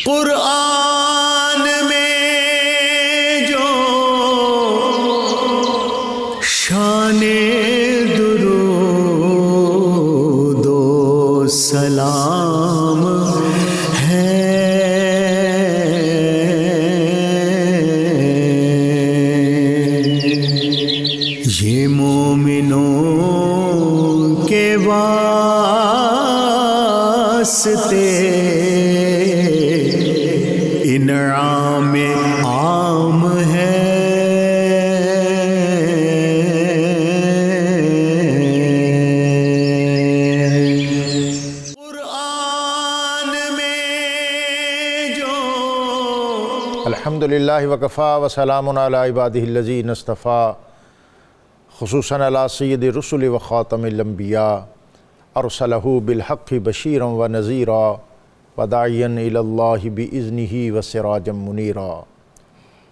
قرآن میں جو شان درود و سلام ہے، یہ مومنوں کے واسطے انعام عام ہے۔ قرآن میں جو الحمدللہ وکفا وسلام علی عبادہ الذین اصطفیٰ، خصوصاً علی سید الرسل وخاتم الانبیاء، ارسلہ بالحق بشیرا ونذیرا وداعیا الی اللہ باذنہ وسراجا منیرا۔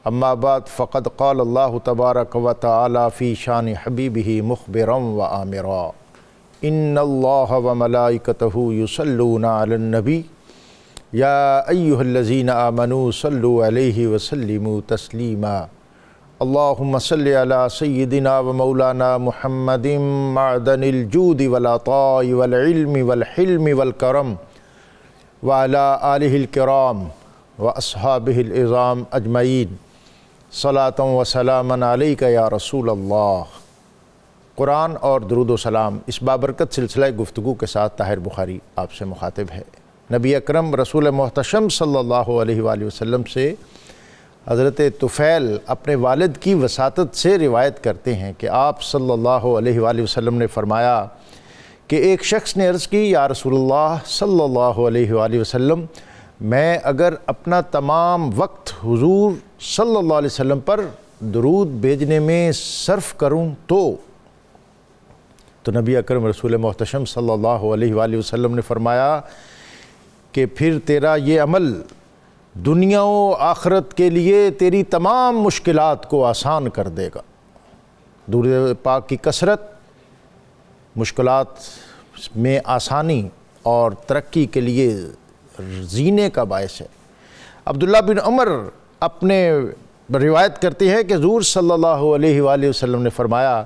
اما بعد فقد قال اللہ تبارک وتعالی فی شان حبیبہ مخبرا وآمرا، ان اللہ وملائکتہ یصلون علی النبی یا ایہا الذین آمنوا صلوا علیہ وسلموا تسلیما۔ اللہم صلی علی سیدنا و مولانا محمد معدن الجود والعطاء والعلم والحلم والکرم وعلی آلہ الکرام واصحابہ العظام اجمعین، صلاۃ و سلاما علیک یا رسول اللہ۔ قرآن اور درود و سلام اس بابرکت سلسلہ گفتگو کے ساتھ طاہر بخاری آپ سے مخاطب ہے۔ نبی اکرم رسول محتشم صلی اللہ علیہ وآلہ وسلم سے حضرت طفیل اپنے والد کی وساطت سے روایت کرتے ہیں کہ آپ صلی اللہ علیہ وآلہ وسلم نے فرمایا کہ ایک شخص نے عرض کی، یا رسول اللہ صلی اللہ علیہ وآلہ وسلم، میں اگر اپنا تمام وقت حضور صلی اللہ علیہ وسلم پر درود بھیجنے میں صرف کروں تو نبی اکرم رسول محتشم صلی اللہ علیہ وآلہ وسلم نے فرمایا کہ پھر تیرا یہ عمل دنیا و آخرت کے لیے تیری تمام مشکلات کو آسان کر دے گا۔ درود پاک کی کثرت مشکلات میں آسانی اور ترقی کے لیے زینے کا باعث ہے۔ عبداللہ بن عمر اپنے روایت کرتے ہیں کہ حضور صلی اللہ علیہ وآلہ وسلم نے فرمایا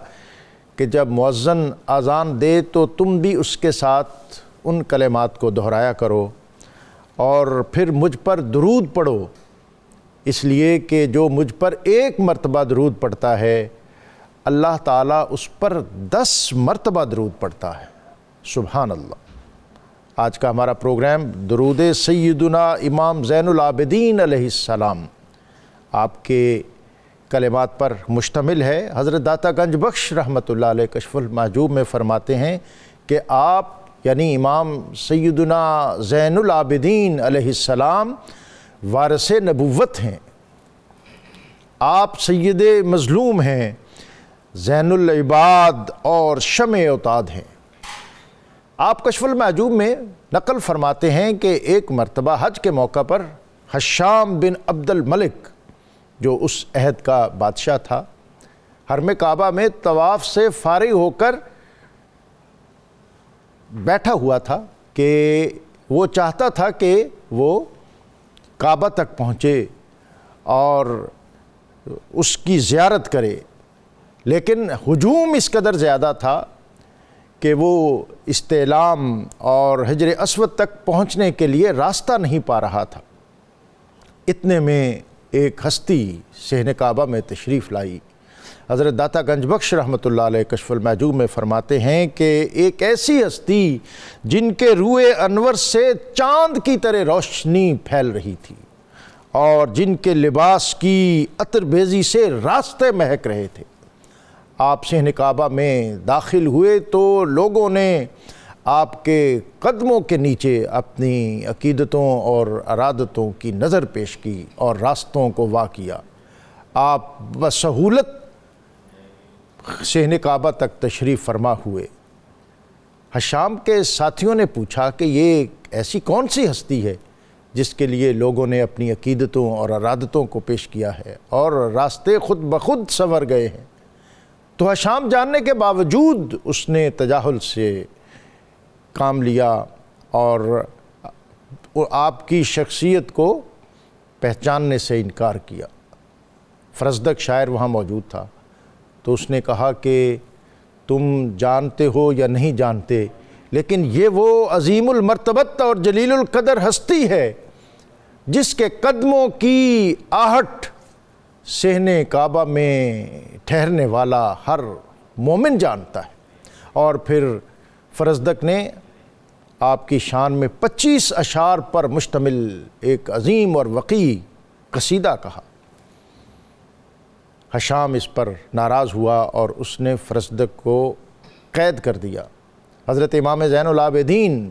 کہ جب مؤذن اذان دے تو تم بھی اس کے ساتھ ان کلمات کو دہرایا کرو اور پھر مجھ پر درود پڑھو، اس لیے کہ جو مجھ پر ایک مرتبہ درود پڑھتا ہے اللہ تعالیٰ اس پر 10 مرتبہ درود پڑھتا ہے۔ سبحان اللہ۔ آج کا ہمارا پروگرام درود سیدنا امام زین العابدین علیہ السلام آپ کے کلمات پر مشتمل ہے۔ حضرت داتا گنج بخش رحمۃ اللہ علیہ کشف المحجوب میں فرماتے ہیں کہ آپ یعنی امام سیدنا زین العابدین علیہ السلام وارث نبوت ہیں، آپ سید مظلوم ہیں، زین العباد اور شمع عتاد ہیں۔ آپ کشف المحجوب میں نقل فرماتے ہیں کہ ایک مرتبہ حج کے موقع پر ہشام بن عبد الملک جو اس عہد کا بادشاہ تھا، حرم کعبہ میں طواف سے فارغ ہو کر بیٹھا ہوا تھا کہ وہ چاہتا تھا کہ وہ کعبہ تک پہنچے اور اس کی زیارت کرے، لیکن ہجوم اس قدر زیادہ تھا کہ وہ استعلام اور حجر اسود تک پہنچنے کے لیے راستہ نہیں پا رہا تھا۔ اتنے میں ایک ہستی صحن کعبہ میں تشریف لائی۔ حضرت داتا گنج بخش رحمۃ اللہ علیہ کشف المحجوب میں فرماتے ہیں کہ ایک ایسی ہستی جن کے روئے انور سے چاند کی طرح روشنی پھیل رہی تھی اور جن کے لباس کی عطر بیزی سے راستے مہک رہے تھے، آپ صحن کعبہ میں داخل ہوئے تو لوگوں نے آپ کے قدموں کے نیچے اپنی عقیدتوں اور ارادتوں کی نظر پیش کی اور راستوں کو وا کیا۔ آپ بسہولت صحن کعبہ تک تشریف فرما ہوئے۔ ہشام کے ساتھیوں نے پوچھا کہ یہ ایسی کون سی ہستی ہے جس کے لیے لوگوں نے اپنی عقیدتوں اور ارادتوں کو پیش کیا ہے اور راستے خود بخود سنور گئے ہیں؟ تو ہشام جاننے کے باوجود اس نے تجاہل سے کام لیا اور آپ کی شخصیت کو پہچاننے سے انکار کیا۔ فرزدق شاعر وہاں موجود تھا، تو اس نے کہا کہ تم جانتے ہو یا نہیں جانتے، لیکن یہ وہ عظیم المرتبت اور جلیل القدر ہستی ہے جس کے قدموں کی آہٹ صحن کعبہ میں ٹھہرنے والا ہر مومن جانتا ہے۔ اور پھر فرزدق نے آپ کی شان میں 25 اشعار پر مشتمل ایک عظیم اور وقیع قصیدہ کہا۔ حشام اس پر ناراض ہوا اور اس نے فرزدق کو قید کر دیا۔ حضرت امام زین العابدین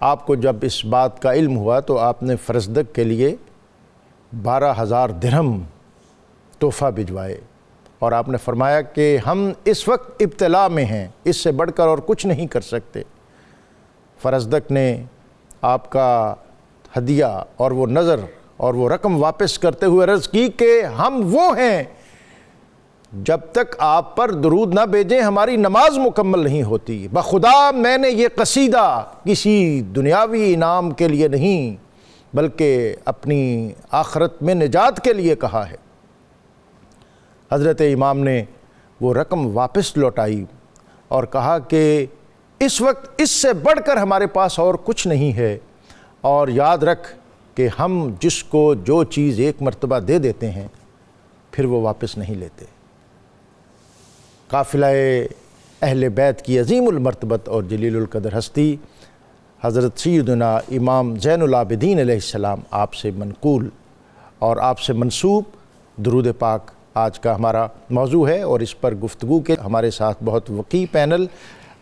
آپ کو جب اس بات کا علم ہوا تو آپ نے فرزدق کے لیے 12,000 درہم تحفہ بھجوائے، اور آپ نے فرمایا کہ ہم اس وقت ابتلا میں ہیں، اس سے بڑھ کر اور کچھ نہیں کر سکتے۔ فرزدق نے آپ کا ہدیہ اور وہ نظر اور وہ رقم واپس کرتے ہوئے عرض کی کہ ہم وہ ہیں جب تک آپ پر درود نہ بھیجیں ہماری نماز مکمل نہیں ہوتی۔ بخدا میں نے یہ قصیدہ کسی دنیاوی انعام کے لیے نہیں بلکہ اپنی آخرت میں نجات کے لیے کہا ہے۔ حضرت امام نے وہ رقم واپس لوٹائی اور کہا کہ اس وقت اس سے بڑھ کر ہمارے پاس اور کچھ نہیں ہے، اور یاد رکھ کہ ہم جس کو جو چیز ایک مرتبہ دے دیتے ہیں پھر وہ واپس نہیں لیتے۔ قافلہ اہل بیت کی عظیم المرتبت اور جلیل القدر ہستی حضرت سیدنا امام زین العابدین علیہ السلام آپ سے منقول اور آپ سے منسوب درود پاک آج کا ہمارا موضوع ہے، اور اس پر گفتگو کے ہمارے ساتھ بہت وقیع پینل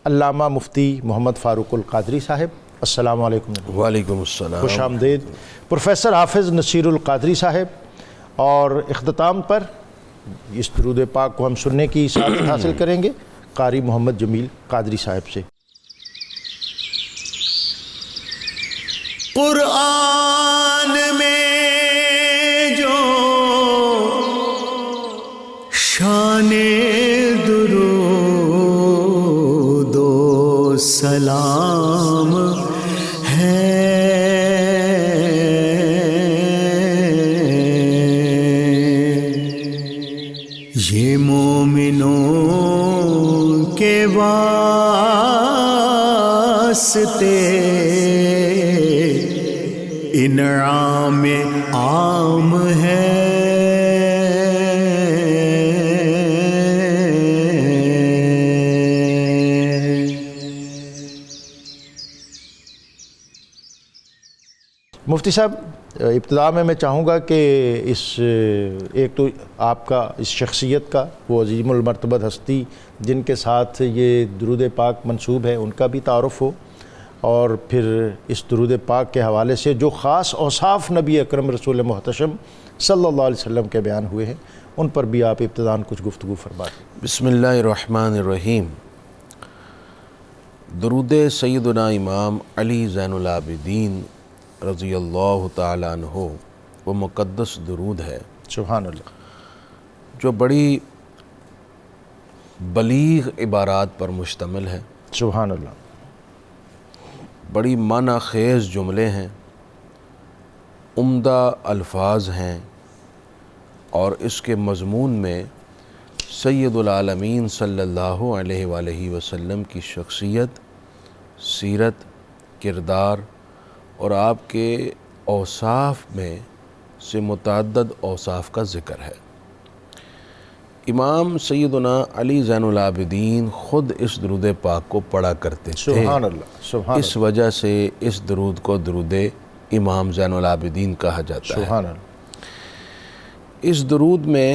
علامہ مفتی محمد فاروق القادری صاحب، السلام علیکم۔ وعلیکم السلام، خوش آمدید۔ پروفیسر حافظ نصیر القادری صاحب، اور اختتام پر اس درود پاک کو ہم سننے کی سعادت حاصل کریں گے قاری محمد جمیل قادری صاحب سے۔ قرآن میں جو شان درود و سلام ہے، یہ مومنوں کے واسطے انعام عام ہے۔ مفتی صاحب، ابتدا میں چاہوں گا کہ اس ایک تو آپ کا اس شخصیت کا، وہ عظیم المرتبت ہستی جن کے ساتھ یہ درود پاک منسوب ہے، ان کا بھی تعارف ہو، اور پھر اس درود پاک کے حوالے سے جو خاص اوصاف نبی اکرم رسول محتشم صلی اللہ علیہ وسلم کے بیان ہوئے ہیں ان پر بھی آپ ابتداً کچھ گفتگو فرمائیں۔ بسم اللہ الرحمن الرحیم۔ درود سیدنا امام علی زین العابدین رضی اللہ تعالیٰ عنہ وہ مقدس درود ہے سبحان اللہ، جو بڑی بلیغ عبارات پر مشتمل ہے، سبحان اللہ، بڑی معنی خیز جملے ہیں، عمدہ الفاظ ہیں، اور اس کے مضمون میں سید العالمین صلی اللہ علیہ وآلہ وسلم کی شخصیت، سیرت، کردار اور آپ کے اوصاف میں سے متعدد اوصاف کا ذکر ہے۔ امام سیدنا علی زین العابدین خود اس درود پاک کو پڑھا کرتے تھے، سبحان اللہ، سبحان اس وجہ سے اس درود کو درود امام زین العابدین کہا جاتا ہے۔ سبحان اللہ۔ اس درود میں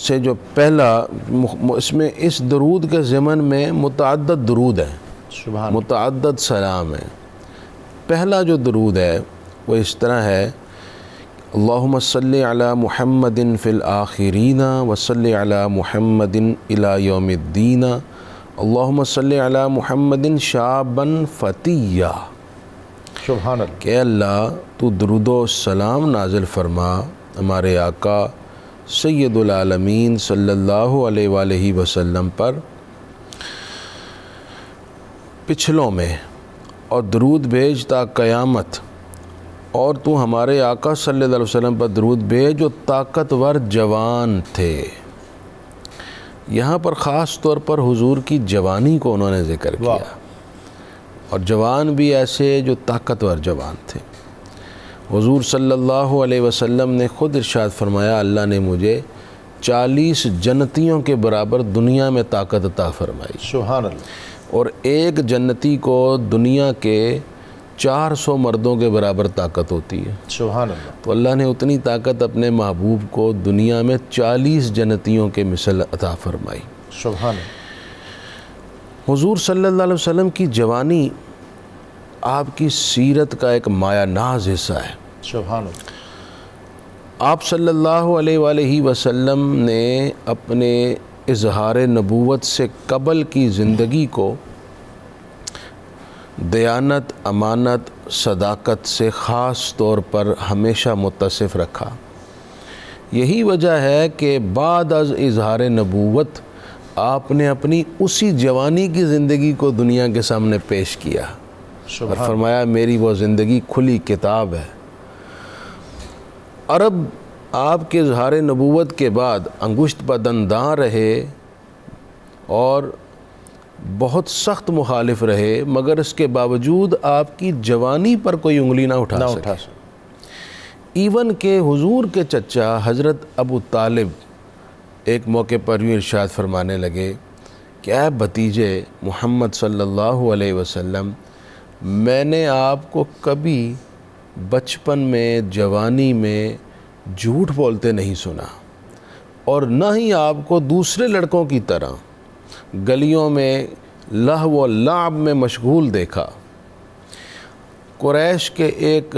سے جو پہلا، اس درود کے ضمن میں متعدد درود ہیں، سبحان متعدد سلام ہیں۔ پہلا جو درود ہے وہ اس طرح ہے: اللہم صلی علی محمد فی الآخرین وصلی علی محمد الی یوم الدین، اللہم صلی علی محمد شابا فتیہ۔ سبحان اللہ، کہ اللہ تو درود و سلام نازل فرما ہمارے آقا سید العالمین صلی اللہ علیہ وآلہ وسلم پر پچھلوں میں، اور درود بھیج تا قیامت، اور تو ہمارے آقا صلی اللہ علیہ وسلم پر درود بھیج جو طاقتور جوان تھے۔ یہاں پر خاص طور پر حضور کی جوانی کو انہوں نے ذکر کیا، اور جوان بھی ایسے جو طاقتور جوان تھے۔ حضور صلی اللہ علیہ وسلم نے خود ارشاد فرمایا اللہ نے مجھے 40 جنتیوں کے برابر دنیا میں طاقت عطا فرمائی، سبحان اللہ۔ اور ایک جنتی کو دنیا کے 400 مردوں کے برابر طاقت ہوتی ہے۔ سبحان اللہ۔ تو اللہ نے اتنی طاقت اپنے محبوب کو دنیا میں 40 جنتیوں کے مثل عطا فرمائی۔ سبحان اللہ۔ حضور صلی اللہ علیہ وسلم کی جوانی آپ کی سیرت کا ایک مایہ ناز حصہ ہے۔ سبحان اللہ۔ آپ صلی اللہ علیہ وآلہ وسلم نے اپنے اظہار نبوت سے قبل کی زندگی کو دیانت، امانت، صداقت سے خاص طور پر ہمیشہ متصف رکھا۔ یہی وجہ ہے کہ بعد از اظہار نبوت آپ نے اپنی اسی جوانی کی زندگی کو دنیا کے سامنے پیش کیا اور فرمایا میری وہ زندگی کھلی کتاب ہے۔ عرب آپ کے اظہار نبوت کے بعد انگشت بدنداں رہے اور بہت سخت مخالف رہے، مگر اس کے باوجود آپ کی جوانی پر کوئی انگلی نہ اٹھا سکے۔ ایون کہ حضور کے چچا حضرت ابو طالب ایک موقع پر یوں ارشاد فرمانے لگے کہ اے بھتیجے محمد صلی اللہ علیہ وسلم، میں نے آپ کو کبھی بچپن میں، جوانی میں جھوٹ بولتے نہیں سنا، اور نہ ہی آپ کو دوسرے لڑکوں کی طرح گلیوں میں لہو و لعب میں مشغول دیکھا۔ قریش کے ایک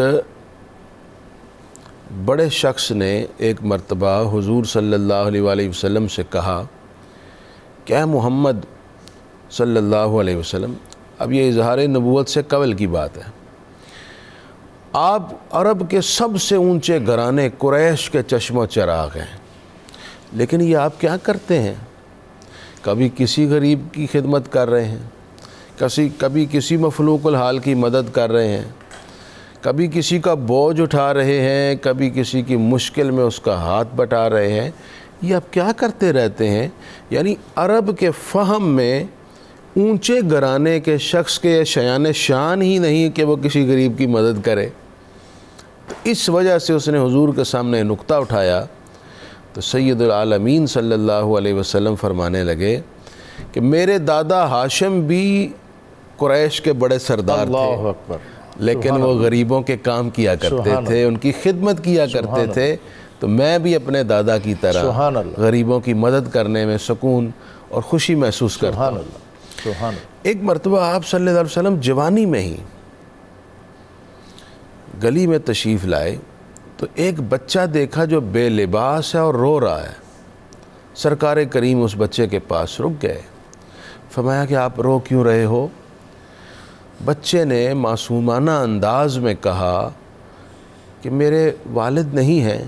بڑے شخص نے ایک مرتبہ حضور صلی اللہ علیہ وآلہ وسلم سے کہا کہ اے محمد صلی اللہ علیہ وسلم، اب یہ اظہار نبوت سے قبل کی بات ہے، آپ عرب کے سب سے اونچے گھرانے قریش کے چشم و چراغ ہیں، لیکن یہ آپ کیا کرتے ہیں؟ کبھی کسی غریب کی خدمت کر رہے ہیں، کبھی کسی مفلوق الحال کی مدد کر رہے ہیں، کبھی کسی کا بوجھ اٹھا رہے ہیں، کبھی کسی کی مشکل میں اس کا ہاتھ بٹا رہے ہیں، یہ آپ کیا کرتے رہتے ہیں؟ یعنی عرب کے فہم میں اونچے گھرانے کے شخص کے شایان شان ہی نہیں کہ وہ کسی غریب کی مدد کرے۔ تو اس وجہ سے اس نے حضور کے سامنے نکتہ اٹھایا، تو سید العالمین صلی اللہ علیہ وسلم فرمانے لگے کہ میرے دادا ہاشم بھی قریش کے بڑے سردار تھے، اللہ اکبر، لیکن وہ غریبوں کے کام کیا کرتے تھے، ان کی خدمت کیا کرتے تھے، تو میں بھی اپنے دادا کی طرح غریبوں کی مدد کرنے میں سکون اور خوشی محسوس کرتا ہوں۔ ایک مرتبہ آپ صلی اللہ علیہ وسلم جوانی میں ہی گلی میں تشریف لائے تو ایک بچہ دیکھا جو بے لباس ہے اور رو رہا ہے۔ سرکار کریم اس بچے کے پاس رک گئے، فرمایا کہ آپ رو کیوں رہے ہو؟ بچے نے معصومانہ انداز میں کہا کہ میرے والد نہیں ہیں،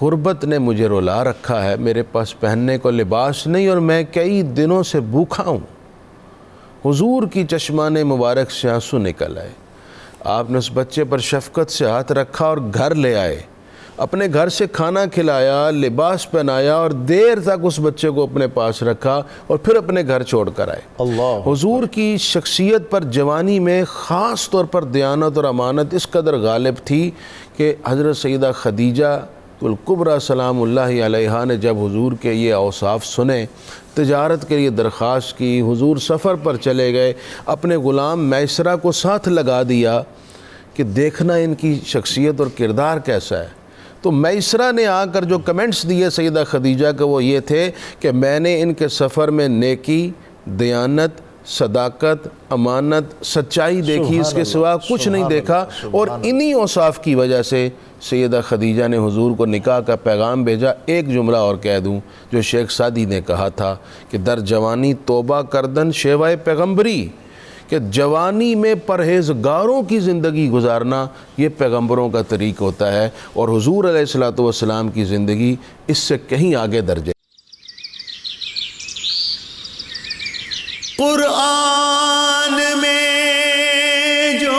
غربت نے مجھے رلا رکھا ہے، میرے پاس پہننے کو لباس نہیں، اور میں کئی دنوں سے بھوکھا ہوں۔ حضور کی چشمان مبارک سے آنسو نکل آئے۔ آپ نے اس بچے پر شفقت سے ہاتھ رکھا اور گھر لے آئے، اپنے گھر سے کھانا کھلایا، لباس پہنایا، اور دیر تک اس بچے کو اپنے پاس رکھا اور پھر اپنے گھر چھوڑ کر آئے۔ حضور کی شخصیت پر جوانی میں خاص طور پر دیانت اور امانت اس قدر غالب تھی کہ حضرت سیدہ خدیجہ الکبریٰ سلام اللہ علیہا نے جب حضور کے یہ اوصاف سنے، تجارت کے لیے درخواست کی، حضور سفر پر چلے گئے، اپنے غلام میسرہ کو ساتھ لگا دیا کہ دیکھنا ان کی شخصیت اور کردار کیسا ہے۔ تو میسرہ نے آ کر جو کمنٹس دیے سیدہ خدیجہ کے وہ یہ تھے کہ میں نے ان کے سفر میں نیکی، دیانت، صداقت، امانت، سچائی دیکھی، اس کے سوا کچھ نہیں دیکھا، اور انہی اوصاف کی وجہ سے سیدہ خدیجہ نے حضور کو نکاح کا پیغام بھیجا۔ ایک جملہ اور کہہ دوں جو شیخ سعدی نے کہا تھا کہ در جوانی توبہ کردن شیوہ پیغمبری، کہ جوانی میں پرہیزگاروں کی زندگی گزارنا یہ پیغمبروں کا طریق ہوتا ہے، اور حضور علیہ السلام کی زندگی اس سے کہیں آگے درجے۔ قرآن میں جو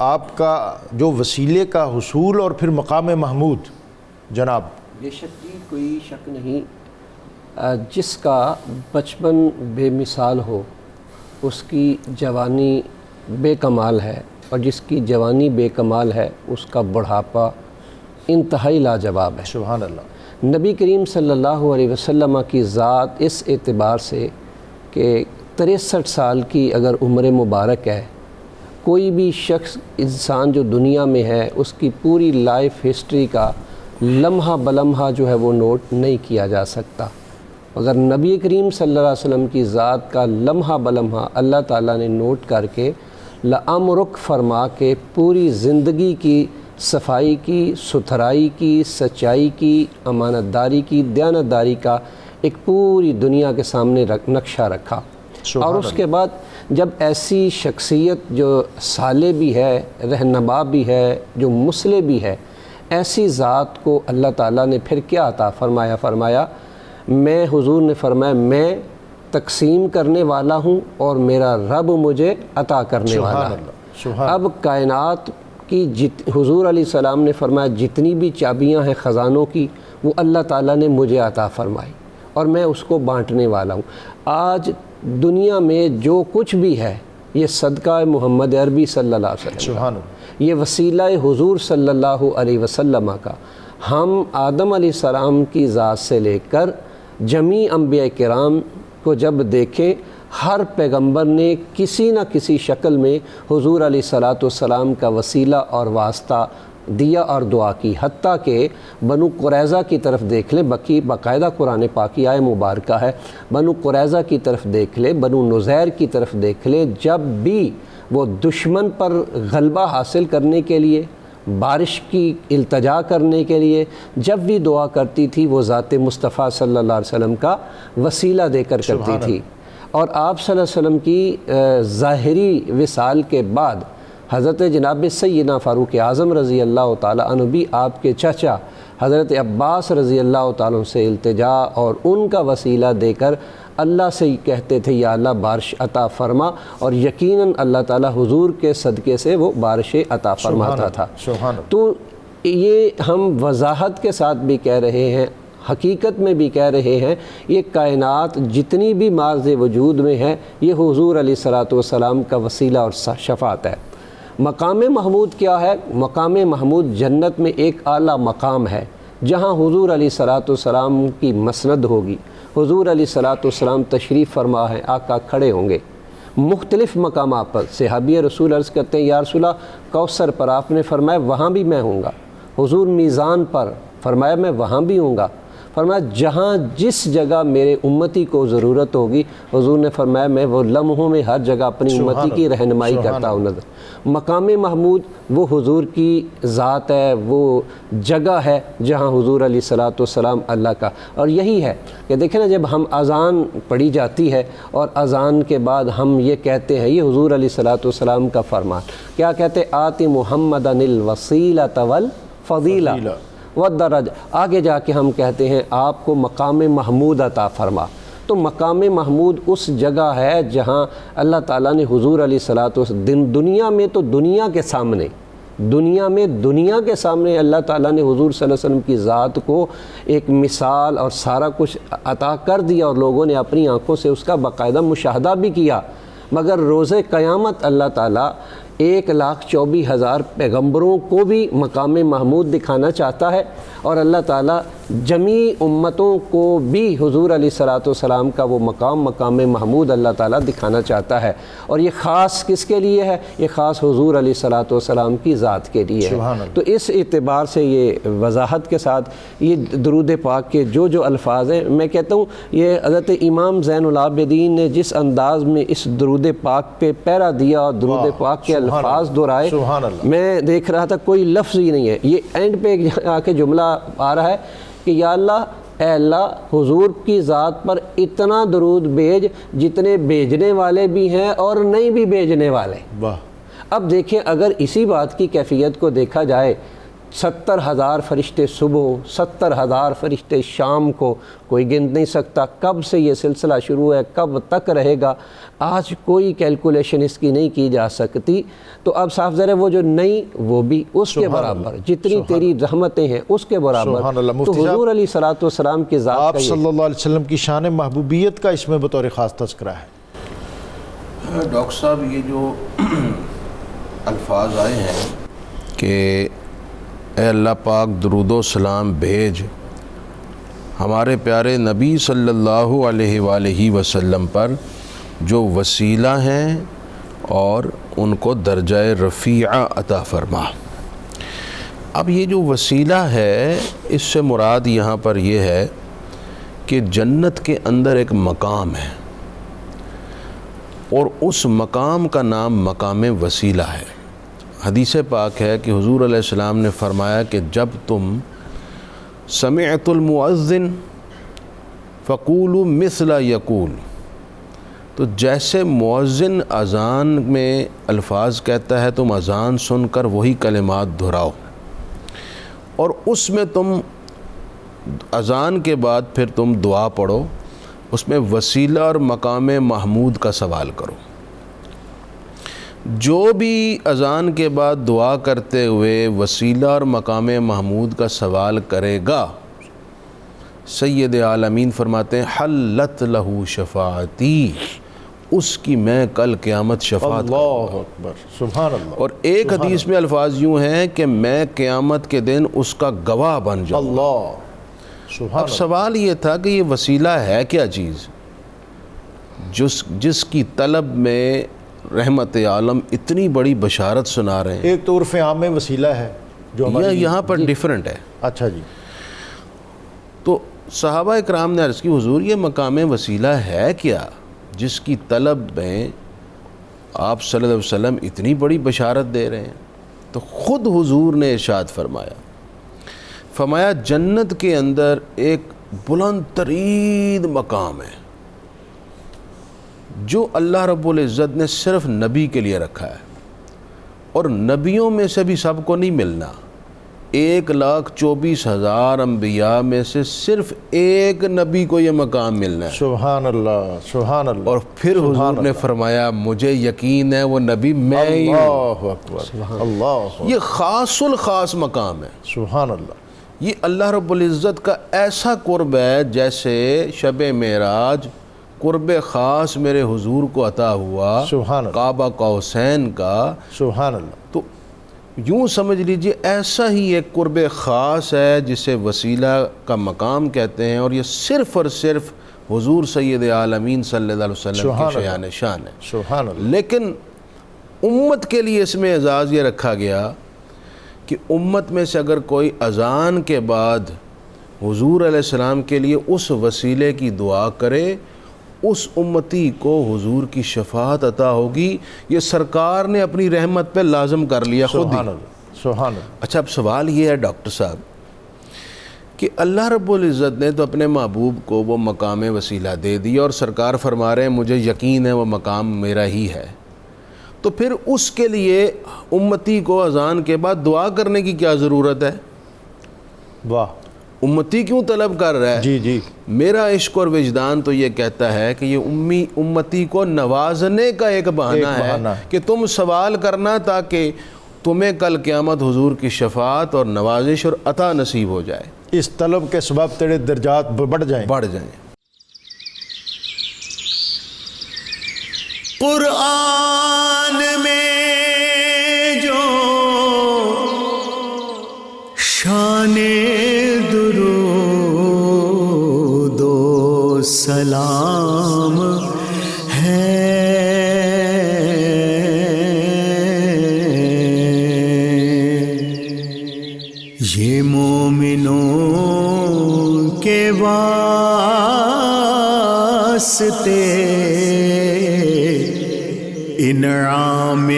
آپ کا جو وسیلے کا حصول اور پھر مقام محمود جناب۔ بے شک جی، کوئی شک نہیں، جس کا بچپن بے مثال ہو اس کی جوانی بے کمال ہے، اور جس کی جوانی بے کمال ہے اس کا بڑھاپا انتہائی لاجواب ہے۔ سبحان اللہ۔ نبی کریم صلی اللہ علیہ وسلم کی ذات اس اعتبار سے کہ 63 سال کی اگر عمر مبارک ہے، کوئی بھی شخص انسان جو دنیا میں ہے اس کی پوری لائف ہسٹری کا لمحہ بلمحہ جو ہے وہ نوٹ نہیں کیا جا سکتا، مگر نبی کریم صلی اللہ علیہ وسلم کی ذات کا لمحہ بلمحہ اللہ تعالیٰ نے نوٹ کر کے لَأَمْرُكْ فرما کے پوری زندگی کی صفائی کی، ستھرائی کی، سچائی کی، امانت داری کی، دیانتداری کا ایک پوری دنیا کے سامنے نقشہ رکھا۔ اور اس کے بعد جب ایسی شخصیت جو صالح بھی ہے، رہنما بھی ہے، جو مصلح بھی ہے، ایسی ذات کو اللہ تعالیٰ نے پھر کیا عطا فرمایا میں، حضور نے فرمایا میں تقسیم کرنے والا ہوں اور میرا رب مجھے عطا کرنے والا ہے۔ اب کائنات کی حضور علیہ السلام نے فرمایا جتنی بھی چابیاں ہیں خزانوں کی وہ اللہ تعالیٰ نے مجھے عطا فرمائی اور میں اس کو بانٹنے والا ہوں۔ آج دنیا میں جو کچھ بھی ہے یہ صدقہ محمد عربی صلی اللہ علیہ وسلم، یہ وسیلہ حضور صلی اللہ علیہ وسلم کا۔ ہم آدم علیہ السلام کی ذات سے لے کر جمیع انبیاء کرام کو جب دیکھیں، ہر پیغمبر نے کسی نہ کسی شکل میں حضور علیہ السلام کا وسیلہ اور واسطہ دیا اور دعا کی، حتیٰ کہ بنو قریظہ کی طرف دیکھ لیں، باقاعدہ قرآن پاک کی آیہ مبارکہ ہے، بنو قریظہ کی طرف دیکھ لیں، بنو نذیر کی طرف دیکھ لیں، جب بھی وہ دشمن پر غلبہ حاصل کرنے کے لیے، بارش کی التجا کرنے کے لیے جب بھی دعا کرتی تھی وہ ذات مصطفیٰ صلی اللہ علیہ وسلم کا وسیلہ دے کر کرتی تھی۔ اور آپ صلی اللہ علیہ وسلم کی ظاہری وصال کے بعد حضرت جناب سیدنا فاروق اعظم رضی اللہ تعالیٰ عنہ بھی آپ کے چچا حضرت عباس رضی اللہ تعالیٰ عنہ سے التجا اور ان کا وسیلہ دے کر اللہ سے کہتے تھے یا اللہ بارش عطا فرما، اور یقیناً اللہ تعالیٰ حضور کے صدقے سے وہ بارش عطا فرماتا تھا۔ تو یہ ہم وضاحت کے ساتھ بھی کہہ رہے ہیں، حقیقت میں بھی کہہ رہے ہیں، یہ کائنات جتنی بھی مارز وجود میں ہے یہ حضور علیہ السلام کا وسیلہ اور شفاعت ہے۔ مقام محمود کیا ہے؟ مقام محمود جنت میں ایک اعلیٰ مقام ہے جہاں حضور علیہ السلام کی مسند ہوگی، حضور علیہ السلام تشریف فرما ہے، آقا کھڑے ہوں گے مختلف مقامات پر۔ صحابی رسول عرض کرتے ہیں یا رسول اللہ کوثر پر آپ نے فرمایا وہاں بھی میں ہوں گا، حضور میزان پر فرمایا میں وہاں بھی ہوں گا، فرمایا جہاں جس جگہ میرے امتی کو ضرورت ہوگی، حضور نے فرمایا میں وہ لمحوں میں ہر جگہ اپنی امتی کی رہنمائی کرتا ہوں نظر۔ مقام محمود وہ حضور کی ذات ہے، وہ جگہ ہے جہاں حضور علیہ السلام اللہ کا۔ اور یہی ہے کہ دیکھیں نا، جب ہم اذان پڑھی جاتی ہے اور اذان کے بعد ہم یہ کہتے ہیں، یہ حضور علیہ السلام کا فرمان، کیا کہتے؟ آتی محمدًا الوسیلۃ والفضیلہ والدرج، آگے جا کے ہم کہتے ہیں آپ کو مقام محمود عطا فرما۔ تو مقام محمود اس جگہ ہے جہاں اللہ تعالیٰ نے حضور علیہ السلام دنیا میں تو دنیا کے سامنے اللہ تعالیٰ نے حضور صلی اللہ علیہ وسلم کی ذات کو ایک مثال اور سارا کچھ عطا کر دیا اور لوگوں نے اپنی آنکھوں سے اس کا باقاعدہ مشاہدہ بھی کیا، مگر روز قیامت اللہ تعالیٰ 1,24,000 پیغمبروں کو بھی مقام محمود دکھانا چاہتا ہے، اور اللہ تعالیٰ جمیع امتوں کو بھی حضور علیہ الصلوۃ والسلام کا وہ مقام محمود اللہ تعالیٰ دکھانا چاہتا ہے، اور یہ خاص کس کے لیے ہے؟ یہ خاص حضور علیہ الصلوۃ والسلام کی ذات کے لیے ہے۔ تو اس اعتبار سے یہ وضاحت کے ساتھ یہ درود پاک کے جو الفاظ ہیں، میں کہتا ہوں یہ حضرت امام زین العابدین نے جس انداز میں اس درود پاک پہ پہرا دیا اور درود پاک کے الفاظ دہرائے، میں دیکھ رہا تھا کوئی لفظ ہی نہیں ہے۔ یہ اینڈ پہ آ کے جملہ آ رہا ہے کہ یا اللہ، اے اللہ، حضور کی ذات پر اتنا درود بھیج جتنے بھیجنے والے بھی ہیں اور نہیں بھی بھیجنے والے۔ اب دیکھیں اگر اسی بات کی کیفیت کو دیکھا جائے، 70,000 فرشتے صبح، 70,000 فرشتے شام کو، کوئی گن نہیں سکتا کب سے یہ سلسلہ شروع ہے، کب تک رہے گا، آج کوئی کیلکولیشن اس کی نہیں کی جا سکتی۔ تو اب صاف ظاہر ہے وہ جو نہیں وہ بھی اس کے برابر، جتنی تیری رحمتیں ہیں اس کے برابر۔ تو حضور علیہ الصلوۃ والسلام کی ذات آپ صلی اللہ علیہ وسلم کی شان محبوبیت کا اس میں بطور خاص تذکرہ ہے۔ ڈاکٹر صاحب یہ جو الفاظ آئے ہیں کہ اے اللہ پاک درود و سلام بھیج ہمارے پیارے نبی صلی اللہ علیہ وآلہ وسلم پر جو وسیلہ ہیں اور ان کو درجہ رفیعہ عطا فرما۔ اب یہ جو وسیلہ ہے اس سے مراد یہاں پر یہ ہے کہ جنت کے اندر ایک مقام ہے اور اس مقام کا نام مقام وسیلہ ہے۔ حدیث پاک ہے کہ حضور علیہ السلام نے فرمایا کہ جب تم سمعت المؤذن فقولوا مثل یقول، تو جیسے مؤذن اذان میں الفاظ کہتا ہے تم اذان سن کر وہی کلمات دہراؤ، اور اس میں تم اذان کے بعد پھر تم دعا پڑھو، اس میں وسیلہ اور مقام محمود کا سوال کرو۔ جو بھی اذان کے بعد دعا کرتے ہوئے وسیلہ اور مقام محمود کا سوال کرے گا، سید عالمین فرماتے ہیں حلت لہو شفاعتی، اس کی میں کل قیامت شفاعت کروں گا۔ اللہ اکبر، سبحان اللہ۔ اور ایک حدیث میں الفاظ یوں ہیں کہ میں قیامت کے دن اس کا گواہ بن جاؤں۔ اللہ سبحان اب سوال یہ تھا کہ یہ وسیلہ ہے کیا چیز جس کی طلب میں رحمت عالم اتنی بڑی بشارت سنا رہے ہیں؟ ایک تو عرف عام میں وسیلہ ہے جو یہاں پر ڈیفرنٹ ہے۔ اچھا جی۔ تو صحابہ اکرام نے عرض کی حضور یہ مقام وسیلہ ہے کیا جس کی طلب میں آپ صلی اللہ علیہ وسلم اتنی بڑی بشارت دے رہے ہیں؟ تو خود حضور نے ارشاد فرمایا جنت کے اندر ایک بلند ترین مقام ہے جو اللہ رب العزت نے صرف نبی کے لیے رکھا ہے، اور نبیوں میں سے بھی سب کو نہیں ملنا۔ 1,24,000 انبیاء میں سے صرف ایک نبی کو یہ مقام ملنا ہے۔ سبحان اللہ، سبحان اللہ۔ اور پھر حضور نے فرمایا مجھے یقین ہے وہ نبی میں ہی ہوں۔ اللہ اکبر، اللہ، یہ خاص الخاص مقام ہے۔ سبحان اللہ۔ یہ اللہ رب العزت کا ایسا قرب ہے جیسے شب معراج قرب خاص میرے حضور کو عطا ہوا، سبحان اللہ، کعبہ قوسین کا۔ سبحان اللہ۔ تو یوں سمجھ لیجئے ایسا ہی ایک قرب خاص ہے جسے وسیلہ کا مقام کہتے ہیں، اور یہ صرف اور صرف حضور سید عالمین صلی اللہ علیہ وسلم کی شایان شان ہے۔ سبحان اللہ۔ لیکن امت کے لیے اس میں اعزاز یہ رکھا گیا کہ امت میں سے اگر کوئی اذان کے بعد حضور علیہ السلام کے لیے اس وسیلے کی دعا کرے، اس امتی کو حضور کی شفاعت عطا ہوگی۔ یہ سرکار نے اپنی رحمت پہ لازم کر لیا خود ہی۔ سبحان اللہ، سبحان اللہ۔ اچھا اب سوال یہ ہے ڈاکٹر صاحب کہ اللہ رب العزت نے تو اپنے محبوب کو وہ مقام وسیلہ دے دیا، اور سرکار فرما رہے ہیں مجھے یقین ہے وہ مقام میرا ہی ہے، تو پھر اس کے لیے امتی کو اذان کے بعد دعا کرنے کی کیا ضرورت ہے؟ واہ، امتی کیوں طلب کر رہا ہے؟ جی جی۔ میرا عشق اور وجدان تو یہ کہتا ہے کہ یہ امتی کو نوازنے کا ایک بہانہ ہے کہ تم سوال کرنا تاکہ تمہیں کل قیامت حضور کی شفاعت اور نوازش اور عطا نصیب ہو جائے، اس طلب کے سبب تیرے درجات بڑھ جائیں۔ قرآن میں جو شان درود یہ مومنوں کے واسطے انعام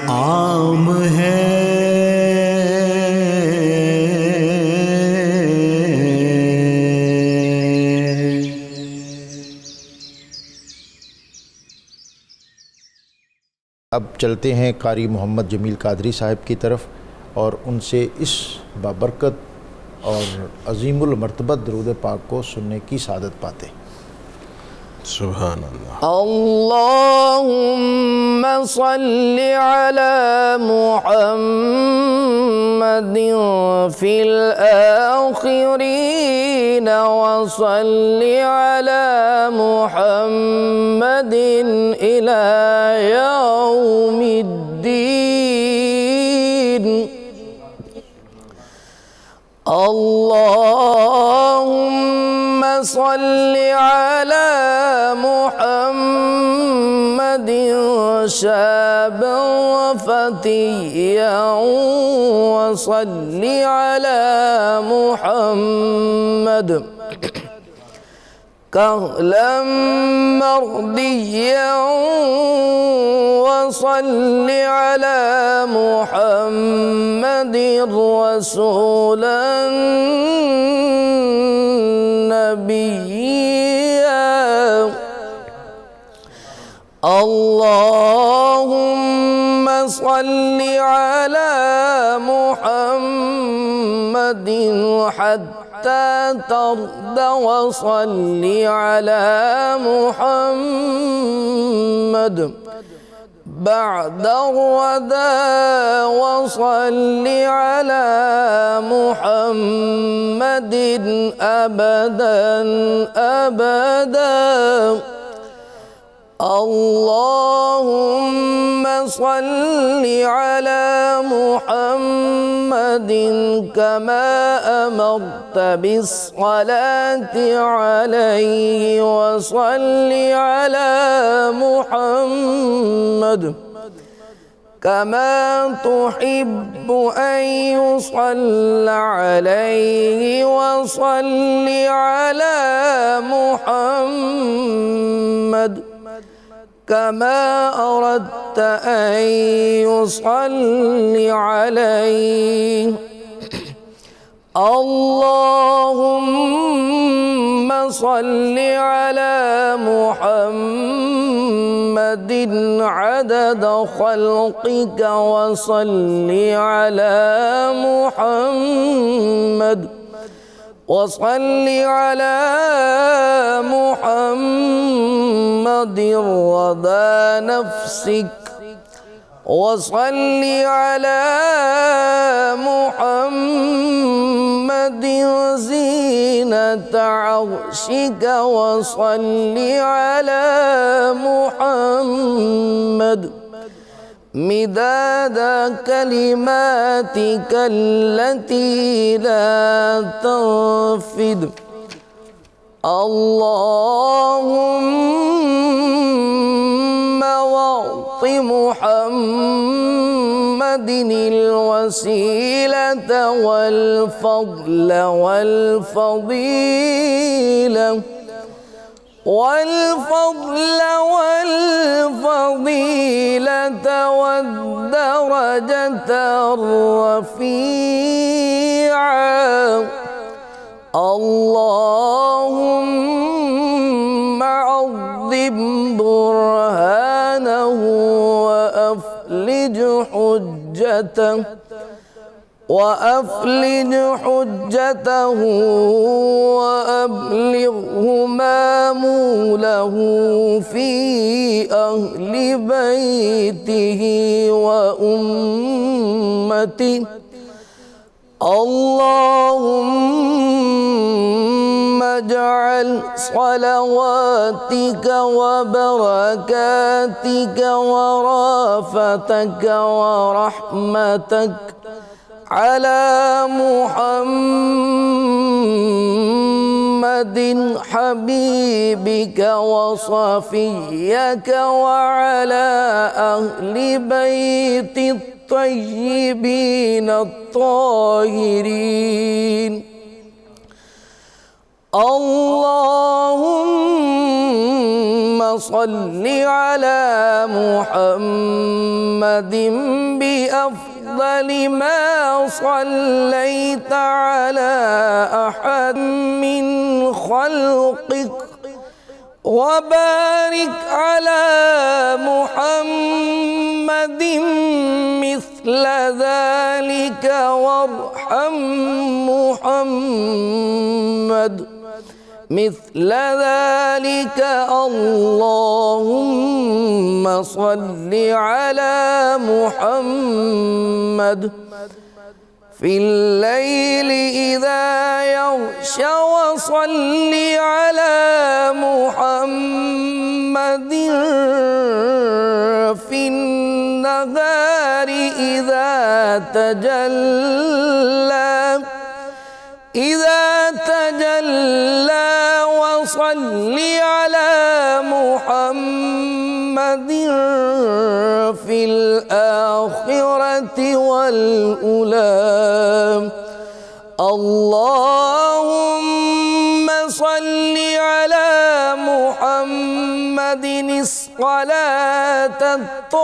عام ہے۔ اب چلتے ہیں قاری محمد جمیل قادری صاحب کی طرف اور ان سے اس بابرکت اور عظیم المرتبت درود پاک کو سننے کی سعادت پاتے ہیں۔ سبحان اللہ۔ اللہم صل علی محمد فی الآخرین وصل علی محمد الی یوم الدین۔ اللہم صل علی محمد شابا وفتیا وصل علی محمد كهلا مرضيا وصل على محمد رسولا نبيا۔ اللهم صل على محمد حتى ترضى وصل على محمد بعد الردى وصل على محمد أبدا أبدا۔ اللهم صل على محمد كما أمرت بالصلاة عليه وصل على محمد كما تحب أن يصلى عليه وصل على محمد كما أردت أن يصلي عليه۔ اللهم صل على محمد عدد خلقك وصل على محمد وصل على محمد رضا نفسك وصل على محمد زينة عرشك وصل على محمد مداد كلماتك التي لا تنفد۔ اللهم واعط محمد الوسيلة والفضل والفضيلة والفضيلة والدرجة الرفيعة۔ اللهم عظم برهانه وأفلج حجته وأبلغه ماموله في أهل بيته وأمته۔ اللهم اجعل صلواتك وبركاتك ورأفتك ورحمتك على محمد محمد حبيبك وصفيك وعلى أهل بيت الطيبين الطاهرين. اللهم صل على محمد بأفضل ما صليت على أحد من خلقك، وبارك على محمد مثل ذلك، وارحم محمد مثل ذلك. اللهم صل على محمد في الليل إذا يغشى، وصل على محمد في النهار إذا تجلى وصل على محمد في الآخرة والأولى. اللهم صل على محمد الصلاة التامة،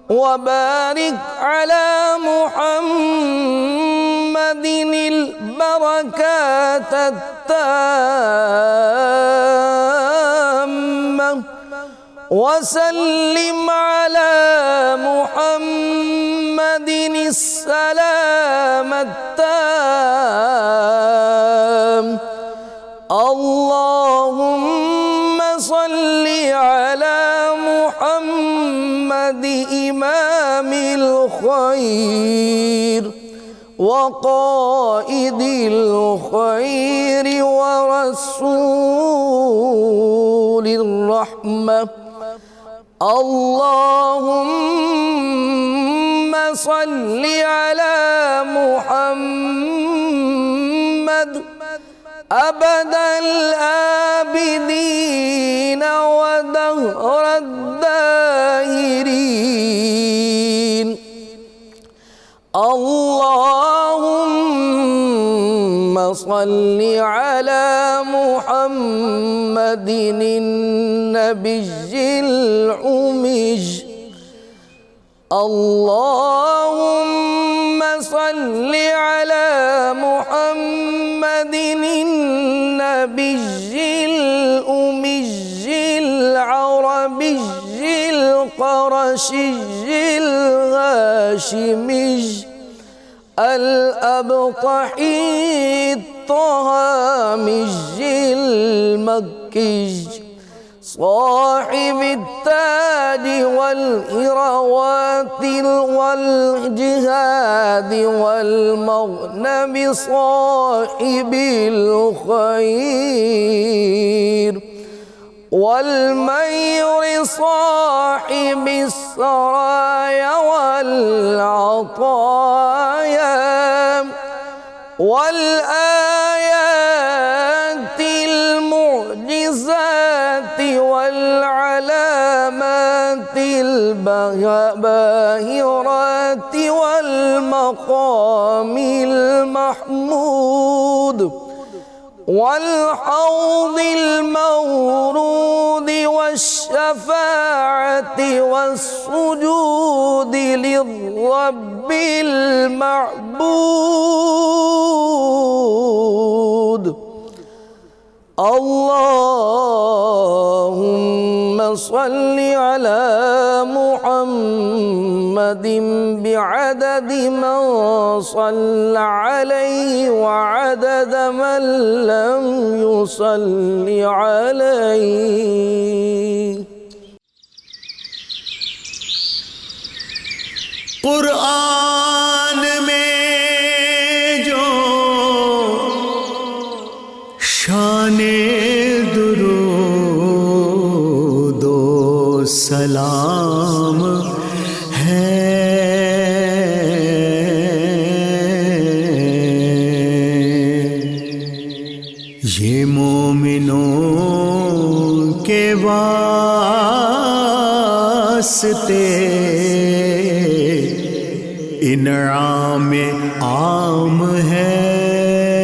وبارك على محمد البركات التامة، وسلم على محمد السلام التام. اللهم صل على محمد إمام الخير وقائد الخير ورسول الرحمة. اللهم صل على محمد أبد الآبدين ودهر الداهرين. اللهم صل على محمد النبي الأمي. اللهم صل على محمد النبي الأمي العربي القرشي الهاشمي الأبطحي الطهامي المكي صاحب التاج والإروات والجهاد والمغنم صاحب الخير والمير صاحب السرايا والعطايا والآيات المعجزات والعلامات الباهرات والمقام المحمود والحوض المورود والشفاعة والسجود للرب المعبود. اللهم صل على محمد بعدد من صلى عليه وعدد من لم يصل عليه. قرآن میں جو شان درود و سلام ہے واسطے انعام عام ہے